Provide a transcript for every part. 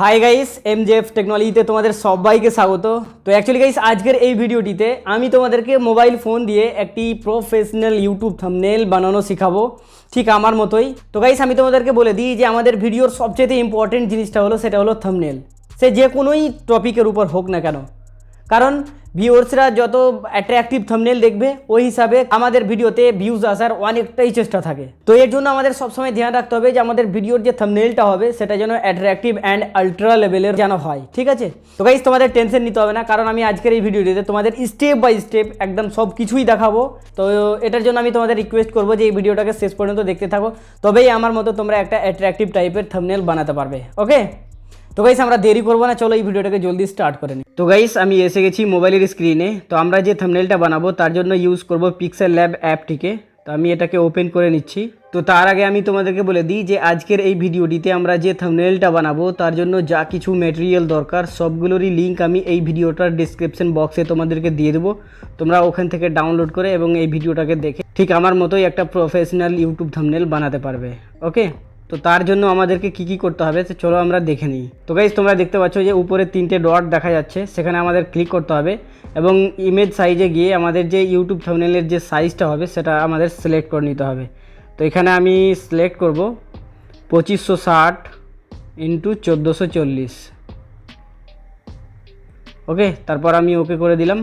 Hi guys, এমজেএফ টেকনোলজিতে তোমাদের সবাইকে স্বাগত। তো অ্যাকচুয়ালি গাইস আজকের এই ভিডিওটিতে আমি তোমাদেরকে মোবাইল ফোন দিয়ে একটি প্রফেশনাল ইউটিউব থাম্বনেল বানানো শেখাবো, ঠিক আমার মতোই। তো গাইস আমি তোমাদেরকে বলে দিই যে আমাদের ভিডিওর সবচেয়ে ইম্পর্টেন্ট জিনিসটা হলো সেটা হলো থাম্বনেল। সে যে কোনোই টপিকের উপর হোক না কেন, কারণ ভিউয়ার্সরা যত অ্যাট্রাকটিভ থাম্বনেল দেখবে ওই হিসাবে আমাদের ভিডিওতে ভিউজ আসার অনেকটাই চেষ্টা থাকে। তো এর জন্য আমাদের সবসময় ধ্যান রাখতে হবে যে আমাদের ভিডিওর যে থাম্বনেলটা হবে সেটা যেন অ্যাট্রাকটিভ অ্যান্ড আলট্রা লেভেলের যেন হয়, ঠিক আছে? তো গাইস তোমাদের টেনশন নিতে হবে না, কারণ আমি আজকের এই ভিডিওটিতে তোমাদের স্টেপ বাই স্টেপ একদম সব কিছুই দেখাবো। তো এটার জন্য আমি তোমাদের রিকোয়েস্ট করবো যে এই ভিডিওটাকে শেষ পর্যন্ত দেখতে থাকো, তবেই আমার মতো তোমরা একটা অ্যাট্রাকটিভ টাইপের থাম্বনেল বানাতে পারবে। ওকে, তো গাইস আমরা দেরি করবো না, চলো এই ভিডিওটাকে জলদি স্টার্ট করে নিই। তো গাইস আমি এসে গেছি মোবাইলের স্ক্রিনে। তো আমরা যে থাম্বনেলটা বানাবো তার জন্য ইউজ করব pixxlllab অ্যাপটিকে। তো আমি এটাকে ওপেন করে নিচ্ছি। তো তার আগে আমি তোমাদেরকে বলে দিই যে আজকের এই ভিডিওটিতে আমরা যে থাম্বনেলটা বানাবো তার জন্য যা কিছু ম্যাটেরিয়াল দরকার সবগুলোরই লিঙ্ক আমি এই ভিডিওটার ডিসক্রিপশন বক্সে তোমাদেরকে দিয়ে দেবো। তোমরা ওখান থেকে ডাউনলোড করে এবং এই ভিডিওটাকে দেখে ঠিক আমার মতোই একটা প্রফেশনাল ইউটিউব থাম্বনেল বানাতে পারবে। ওকে, তো তার জন্য আমাদেরকে কি করতে হবে তো চলো আমরা দেখে নিই। তো গাইস তোমরা দেখতে পাচ্ছ যে উপরে 3টে ডট দেখা যাচ্ছে, সেখানে আমাদের ক্লিক করতে হবে এবং ইমেজ সাইজে গিয়ে আমাদের যে ইউটিউব থাম্বনেলের যে সাইজটা হবে সেটা আমাদের সিলেক্ট করে নিতে হবে। তো এখানে আমি সিলেক্ট করব 2560 ইন্টু 1440। ওকে, তারপর আমি ওকে করে দিলাম।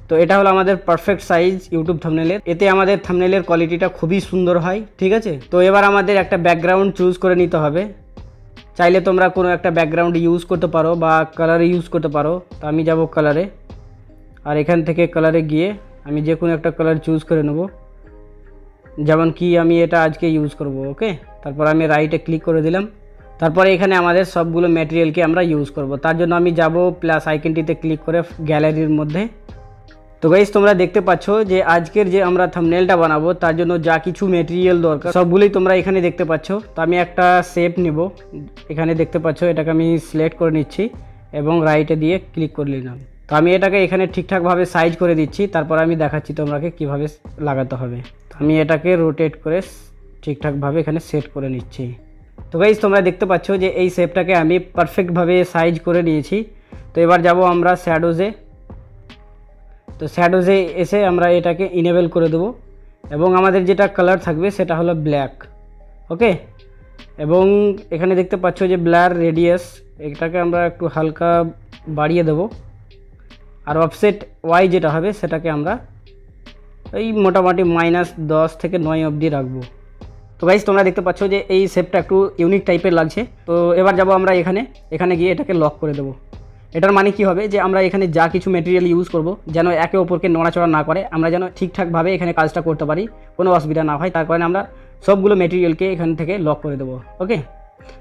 তো এটা হলো আমাদের পারফেক্ট সাইজ ইউটিউব থাম্বনেলের। এতে আমাদের থাম্বনেলের কোয়ালিটিটা খুবই সুন্দর হয়, ঠিক আছে? তো এবার আমাদের একটা ব্যাকগ্রাউন্ড চুজ করে নিতে হবে। চাইলে তোমরা কোনো একটা ব্যাকগ্রাউন্ড ইউজ করতে পারো বা কালার ইউজ করতে পারো। তো আমি যাব কালারে, আর এখান থেকে কালারে গিয়ে আমি যে কোনো একটা কালার চুজ করে নেব, যেমন কি আমি এটা আজকে ইউজ করব। ওকে, তারপর আমি রাইটে ক্লিক করে দিলাম। তারপরে এখানে আমাদের সবগুলো ম্যাটেরিয়ালকে আমরা ইউজ করব। তার জন্য আমি যাব প্লাস আইকনটিতে ক্লিক করে গ্যালারির মধ্যে। তো গাইস তোমরা দেখতে পাচ্ছ যে আজকের যে আমরা থাম্বনেলটা বানাবো তার জন্য যা কিছু ম্যাটেরিয়াল দরকার সবগুলোই তোমরা এখানে দেখতে পাচ্ছ। তো আমি একটা শেপ নেব, এখানে দেখতে পাচ্ছ এটাকে আমি সিলেক্ট করে নিচ্ছি এবং রাইটে দিয়ে ক্লিক করে নিলাম। তো আমি এটাকে এখানে ঠিকঠাকভাবে সাইজ করে দিচ্ছি, তারপর আমি দেখাচ্ছি তোমাকে কিভাবে লাগাতে হবে। তো আমি এটাকে রোটেট করে ঠিকঠাকভাবে এখানে সেট করে নিচ্ছি। তো গাইস তোমরা দেখতে পাচ্ছ যে এই শেপটাকে আমি পারফেক্টভাবে সাইজ করে নিয়েছি। তো এবার যাব আমরা শ্যাডোজে। তো শ্যাডোজে এসে আমরা এটাকে ইনেবল করে দেবো এবং আমাদের যেটা কালার থাকবে সেটা হলো ব্ল্যাক। ওকে, এবং এখানে দেখতে পাচ্ছ যে ব্লার রেডিয়াস, এটাকে আমরা একটু হালকা বাড়িয়ে দেব, আর অফসেট ওয়াই যেটা হবে সেটাকে আমরা এই মোটামুটি -10 থেকে 9 অবধি রাখবো। তো গাইস তোমরা দেখতে পাচ্ছ যে এই শেপটা একটু ইউনিক টাইপের লাগছে। তো এবার যাব আমরা এখানে গিয়ে এটাকে লক করে দেবো। এটার মানে কি হবে যে আমরা এখানে যা কিছু ম্যাটেরিয়াল ইউজ করব যেন একে অপরকে নড়াচড়া না করে, আমরা যেন ঠিকঠাকভাবে এখানে কাজটা করতে পারি, কোনো অসুবিধা না হয়, তার কারণে আমরা সবগুলো ম্যাটেরিয়ালকে এখান থেকে লক করে দেবো। ওকে,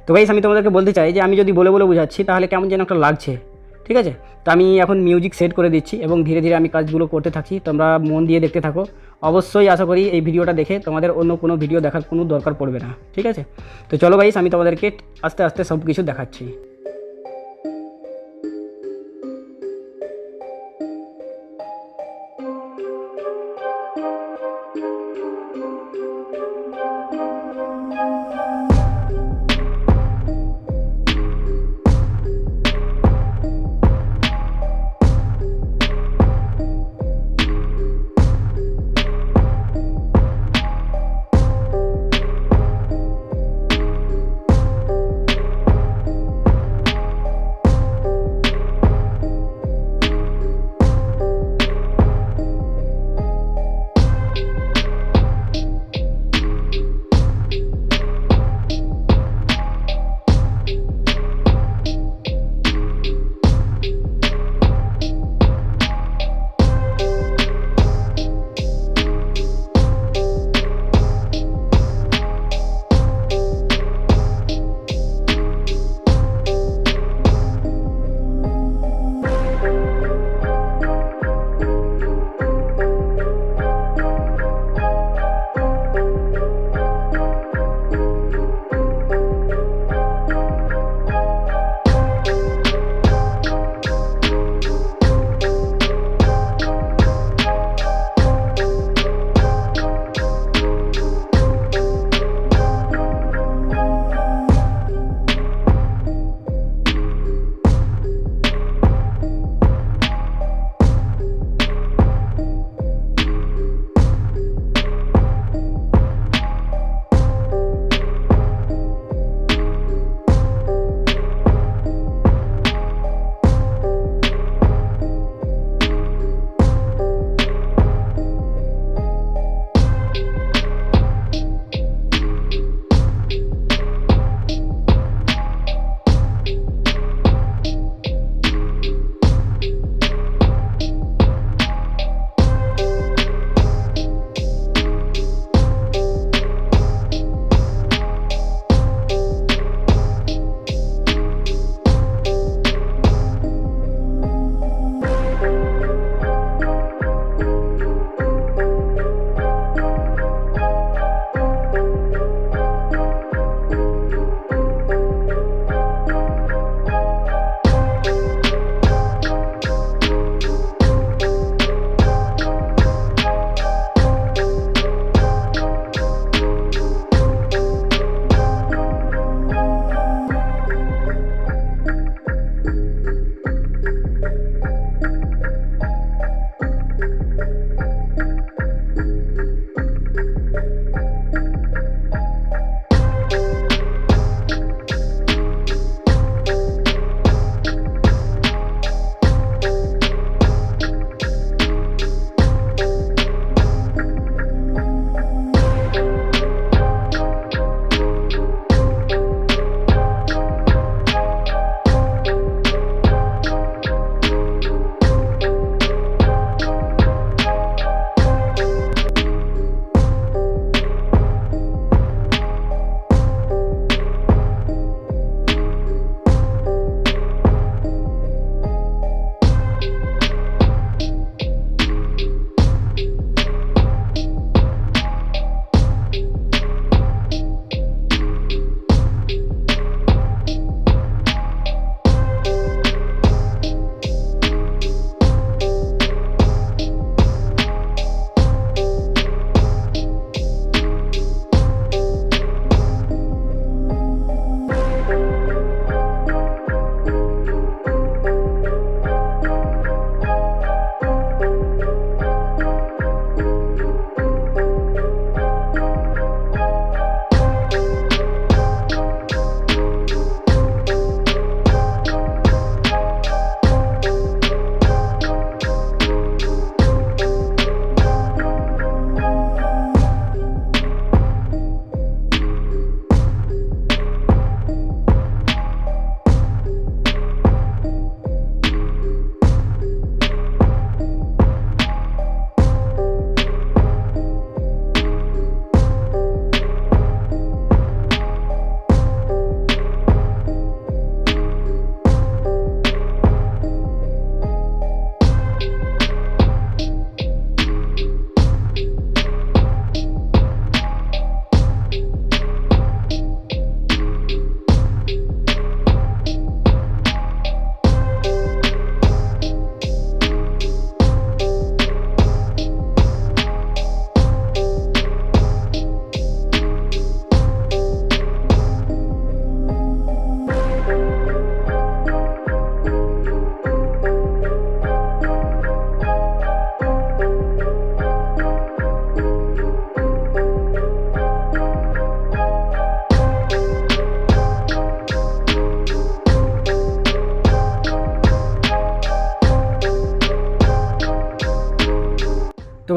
তো গাইস আমি তোমাদেরকে বলতে চাই যে আমি যদি বলে বোঝাচ্ছি তাহলে কেমন যেন একটা লাগছে, ঠিক আছে? তো আমি এখন মিউজিক সেট করে দিচ্ছি এবং ধীরে ধীরে আমি কাজগুলো করতে থাকছি। তোমরা মন দিয়ে দেখতে থাকো। অবশ্যই আশা করি এই ভিডিওটা দেখে তোমাদের অন্য কোনো ভিডিও দেখার কোনো দরকার পড়বে না, ঠিক আছে? তো চলো গাইস আমি তোমাদেরকে আস্তে আস্তে সব কিছু দেখাচ্ছি।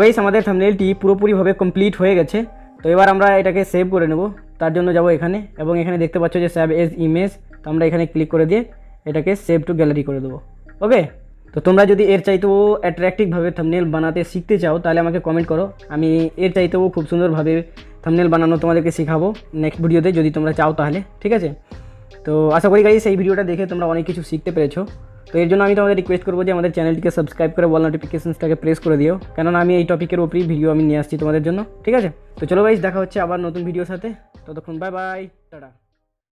গাইস আমাদের থাম্বনেলটি পুরোপুরিভাবে কমপ্লিট হয়ে গেছে। তো এবার আমরা এটাকে সেভ করে নেব। তার জন্য যাব এখানে, এবং এখানে দেখতে পাচ্ছ যে সেভ এজ ইমেজ, তো আমরা এখানে ক্লিক করে দিয়ে এটাকে সেভ টু গ্যালারি করে দেবো। ওকে, তো তোমরা যদি এর চাইতেও অ্যাট্রাকটিভভাবে থাম্বনেল বানাতে শিখতে চাও তাহলে আমাকে কমেন্ট করো, আমি এর চাইতেও খুব সুন্দরভাবে থাম্বনেল বানানো তোমাদেরকে শেখাবো নেক্সট ভিডিওতে, যদি তোমরা চাও তাহলে। ঠিক আছে, তো আশা করি গাইস এই ভিডিওটা দেখে তোমরা অনেক কিছু শিখতে পেরেছো। তো এর জন্য আমি তোমাদের রিকোয়েস্ট করবো যে আমাদের চ্যানেলটিকে সাবস্ক্রাইব করে বল নোটিফিকেশনসটাকে প্রেস করে দিও, কেননা আমি এই টপিকের উপরেই ভিডিও আমি নিয়ে আসছি তোমাদের জন্য। ঠিক আছে, তো চলো গাইস দেখা হচ্ছে আবার নতুন ভিডিওর সাথে। ততক্ষণ বাই বাই, টাটা।